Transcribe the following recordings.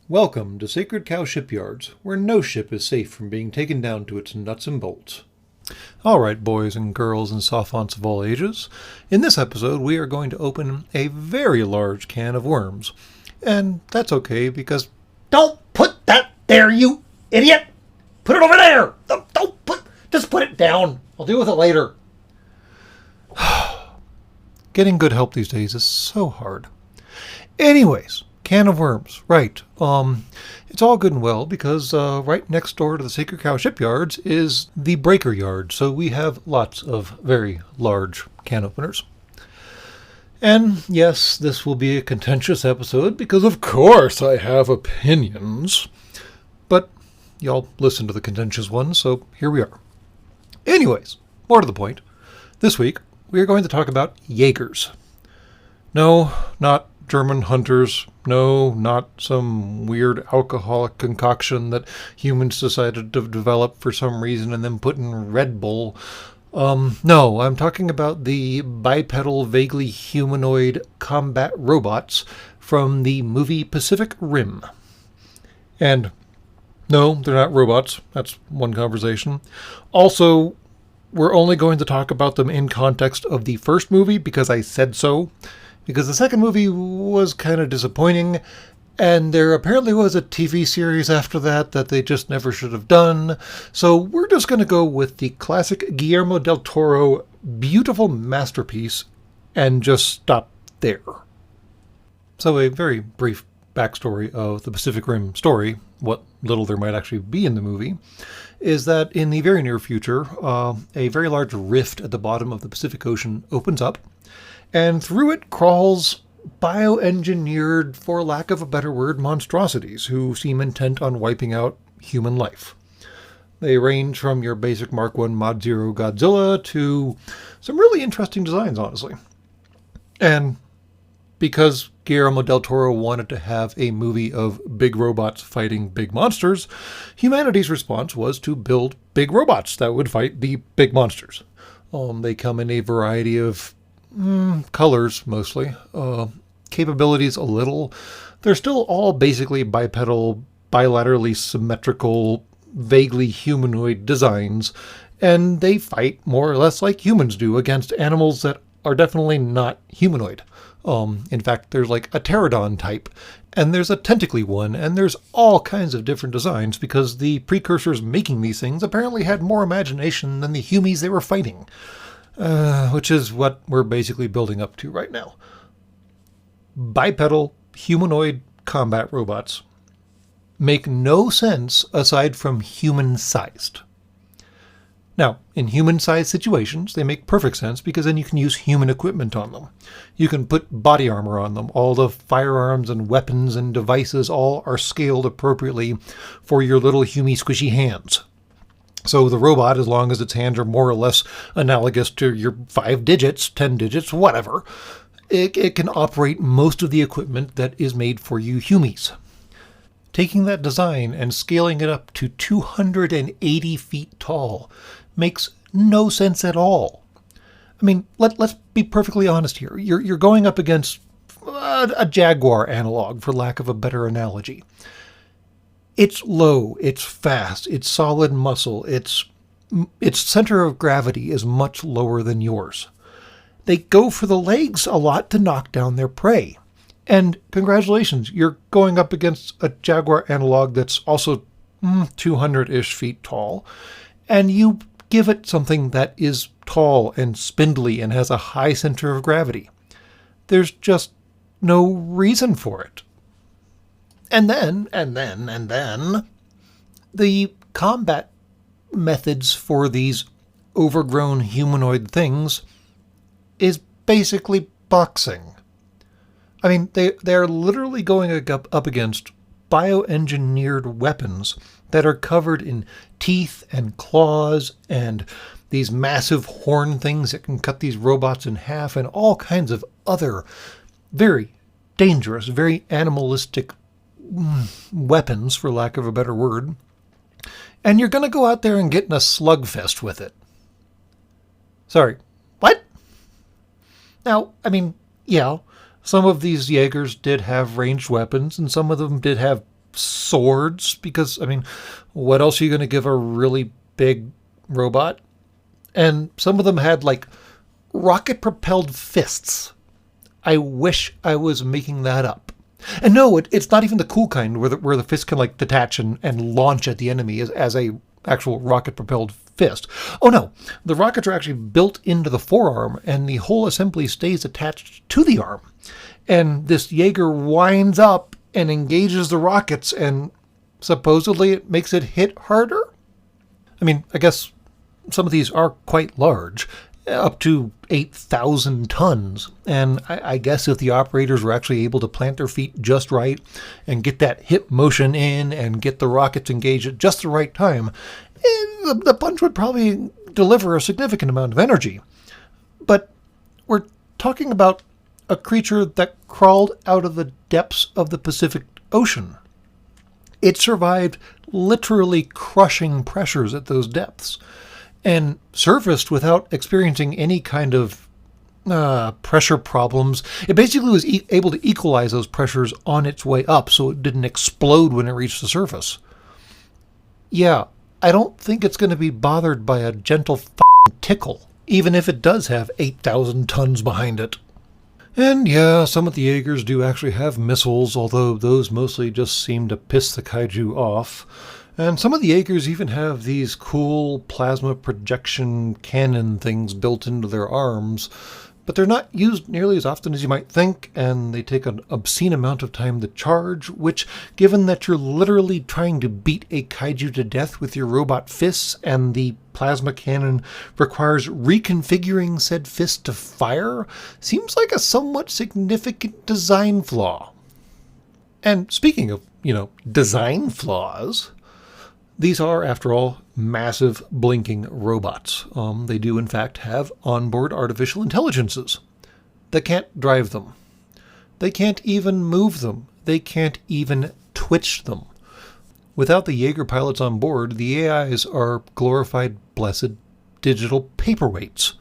Welcome to Sacred Cow Shipyards, where no ship is safe from being taken down to its nuts and bolts. Alright, boys and girls and sophonts of all ages, in this episode we are going to open a very large can of worms. And that's okay because... Don't put that there, you idiot! Put it over there! Just put it down. I'll deal with it later. Getting good help these days is so hard. Anyways, can of worms, right. It's all good and well because right next door to the Sacred Cow Shipyards is the Breaker Yard, so we have lots of very large can openers. And yes, this will be a contentious episode because of course I have opinions. But y'all listen to the contentious ones, so here we are. Anyways, more to the point, this week we are going to talk about Jaegers. No, not German hunters. No, not some weird alcoholic concoction that humans decided to develop for some reason and then put in Red Bull. No, I'm talking about the bipedal, vaguely humanoid combat robots from the movie Pacific Rim. And no, they're not robots. That's one conversation. Also, we're only going to talk about them in context of the first movie because I said so. Because the second movie was kind of disappointing, and there apparently was a TV series after that they just never should have done. So we're just going to go with the classic Guillermo del Toro beautiful masterpiece and just stop there. So a very brief backstory of the Pacific Rim story, what little there might actually be in the movie, is that in the very near future, a very large rift at the bottom of the Pacific Ocean opens up, and through it crawls bioengineered, for lack of a better word, monstrosities who seem intent on wiping out human life. They range from your basic Mark I Mod Zero Godzilla to some really interesting designs, honestly. And because Guillermo del Toro wanted to have a movie of big robots fighting big monsters, humanity's response was to build big robots that would fight the big monsters. They come in a variety of colors, mostly. Capabilities, a little. They're still all basically bipedal, bilaterally symmetrical, vaguely humanoid designs, and they fight more or less like humans do against animals that are definitely not humanoid. In fact, there's like a pterodon type, and there's a tentacly one, and there's all kinds of different designs because the precursors making these things apparently had more imagination than the humies they were fighting. Which is what we're basically building up to right now. Bipedal, humanoid combat robots make no sense aside from human-sized. Now, in human-sized situations, they make perfect sense because then you can use human equipment on them. You can put body armor on them. All the firearms and weapons and devices all are scaled appropriately for your little humie squishy hands. So the robot, as long as its hands are more or less analogous to your 5 digits, 10 digits, whatever, it can operate most of the equipment that is made for you humies. Taking that design and scaling it up to 280 feet tall makes no sense at all. I mean, let's be perfectly honest here. You're going up against a Jaguar analog, for lack of a better analogy. It's low, it's fast, it's solid muscle, its center of gravity is much lower than yours. They go for the legs a lot to knock down their prey. And congratulations, you're going up against a Jaguar analog that's also 200-ish feet tall, and you give it something that is tall and spindly and has a high center of gravity. There's just no reason for it. And then, the combat methods for these overgrown humanoid things is basically boxing. I mean, they're literally going up against bioengineered weapons that are covered in teeth and claws and these massive horn things that can cut these robots in half and all kinds of other very dangerous, very animalistic weapons, for lack of a better word, and you're going to go out there and get in a slugfest with it. Sorry, what? Now, I mean, yeah, some of these Jaegers did have ranged weapons, and some of them did have swords, because, I mean, what else are you going to give a really big robot? And some of them had, like, rocket-propelled fists. I wish I was making that up. And no, it's not even the cool kind where the fist can, like, detach and launch at the enemy as a actual rocket-propelled fist. Oh no, the rockets are actually built into the forearm, and the whole assembly stays attached to the arm. And this Jaeger winds up and engages the rockets, and supposedly it makes it hit harder? I mean, I guess some of these are quite large, up to 8,000 tons. And I guess if the operators were actually able to plant their feet just right and get that hip motion in and get the rockets engaged at just the right time, the punch would probably deliver a significant amount of energy. But we're talking about a creature that crawled out of the depths of the Pacific Ocean. It survived literally crushing pressures at those depths and surfaced without experiencing any kind of pressure problems. It basically was able to equalize those pressures on its way up so it didn't explode when it reached the surface. Yeah, I don't think it's going to be bothered by a gentle tickle, even if it does have 8,000 tons behind it. And yeah, some of the Jaegers do actually have missiles, although those mostly just seem to piss the kaiju off. And some of the Jaegers even have these cool plasma projection cannon things built into their arms, but they're not used nearly as often as you might think, and they take an obscene amount of time to charge, which, given that you're literally trying to beat a kaiju to death with your robot fists, and the plasma cannon requires reconfiguring said fist to fire, seems like a somewhat significant design flaw. And speaking of, design flaws, these are, after all, massive blinking robots. They do, in fact, have onboard artificial intelligences that can't drive them. They can't even move them. They can't even twitch them. Without the Jaeger pilots on board, the AIs are glorified, blessed digital paperweights.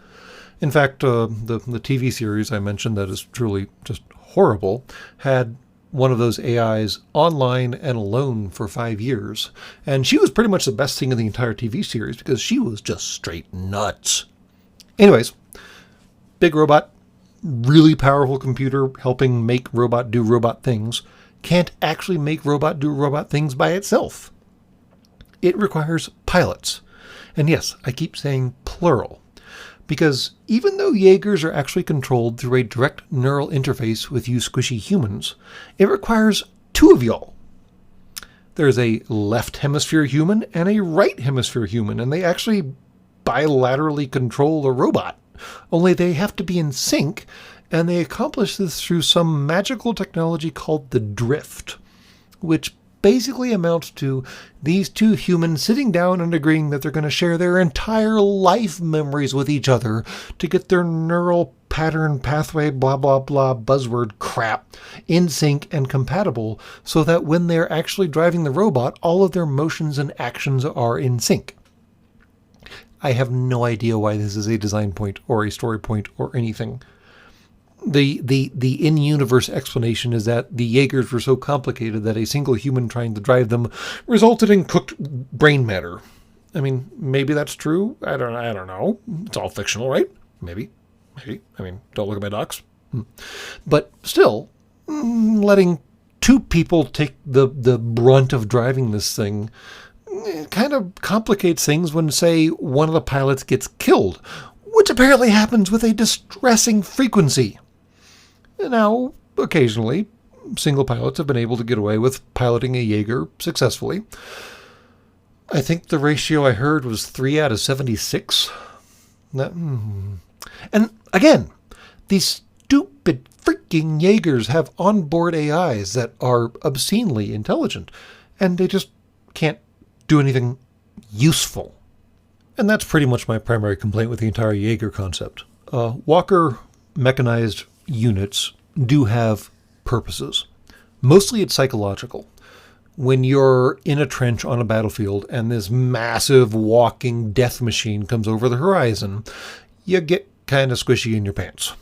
In fact, the TV series I mentioned that is truly just horrible had one of those AIs online and alone for 5 years. And she was pretty much the best thing in the entire TV series because she was just straight nuts. Anyways, big robot, really powerful computer helping make robot do robot things, can't actually make robot do robot things by itself. It requires pilots. And yes, I keep saying plural. Because even though Jaegers are actually controlled through a direct neural interface with you squishy humans, it requires 2 of y'all. There's a left hemisphere human and a right hemisphere human, and they actually bilaterally control the robot. Only they have to be in sync, and they accomplish this through some magical technology called the drift, which basically amounts to these 2 humans sitting down and agreeing that they're going to share their entire life memories with each other to get their neural pattern pathway blah blah blah buzzword crap in sync and compatible so that when they're actually driving the robot, all of their motions and actions are in sync. I have no idea why this is a design point or a story point or anything. The in-universe explanation is that the Jaegers were so complicated that a single human trying to drive them resulted in cooked brain matter. I mean, maybe that's true. I don't know. It's all fictional, right? Maybe. I mean, don't look at my docs. But still, letting 2 people take the brunt of driving this thing kind of complicates things when, say, one of the pilots gets killed, which apparently happens with a distressing frequency. Now, occasionally, single pilots have been able to get away with piloting a Jaeger successfully. I think the ratio I heard was 3 out of 76. And again, these stupid freaking Jaegers have onboard AIs that are obscenely intelligent, and they just can't do anything useful. And that's pretty much my primary complaint with the entire Jaeger concept. Walker mechanized units do have purposes. Mostly it's psychological. When you're in a trench on a battlefield and this massive walking death machine comes over the horizon, you get kind of squishy in your pants.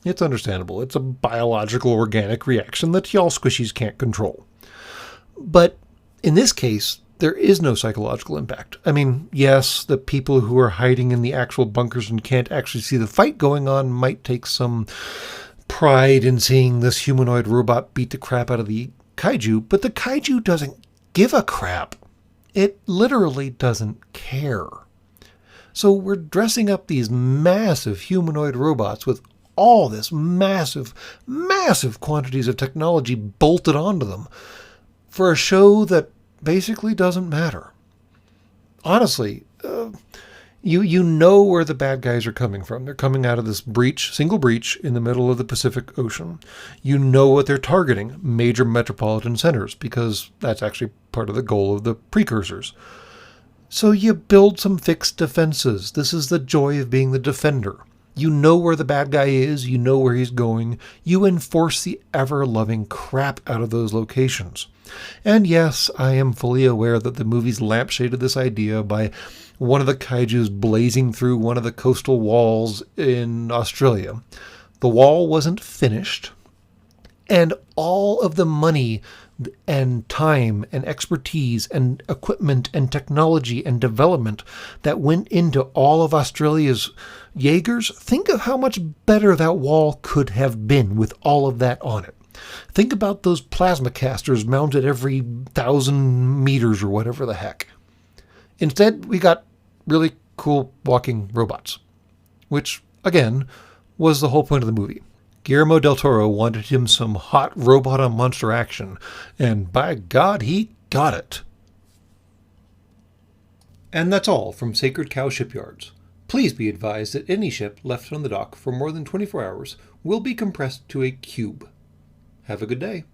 It's understandable. It's a biological organic reaction that y'all squishies can't control. But in this case, there is no psychological impact. I mean, yes, the people who are hiding in the actual bunkers and can't actually see the fight going on might take some pride in seeing this humanoid robot beat the crap out of the kaiju, but the kaiju doesn't give a crap. It literally doesn't care. So we're dressing up these massive humanoid robots with all this massive, massive quantities of technology bolted onto them for a show that basically doesn't matter. Honestly, you know where the bad guys are coming from. They're coming out of this single breach in the middle of the Pacific Ocean. You know what they're targeting, major metropolitan centers, because that's actually part of the goal of the precursors. So you build some fixed defenses. This is the joy of being the defender. You know where the bad guy is. You know where he's going. You enforce the ever-loving crap out of those locations. And yes, I am fully aware that the movies lampshaded this idea by one of the kaijus blazing through one of the coastal walls in Australia. The wall wasn't finished, and all of the money and time and expertise and equipment and technology and development that went into all of Australia's Jaegers, think of how much better that wall could have been with all of that on it. Think about those plasma casters mounted every 1,000 meters or whatever the heck. Instead, we got really cool walking robots, which, again, was the whole point of the movie. Guillermo del Toro wanted him some hot robot on monster action, and by God, he got it. And that's all from Sacred Cow Shipyards. Please be advised that any ship left on the dock for more than 24 hours will be compressed to a cube. Have a good day.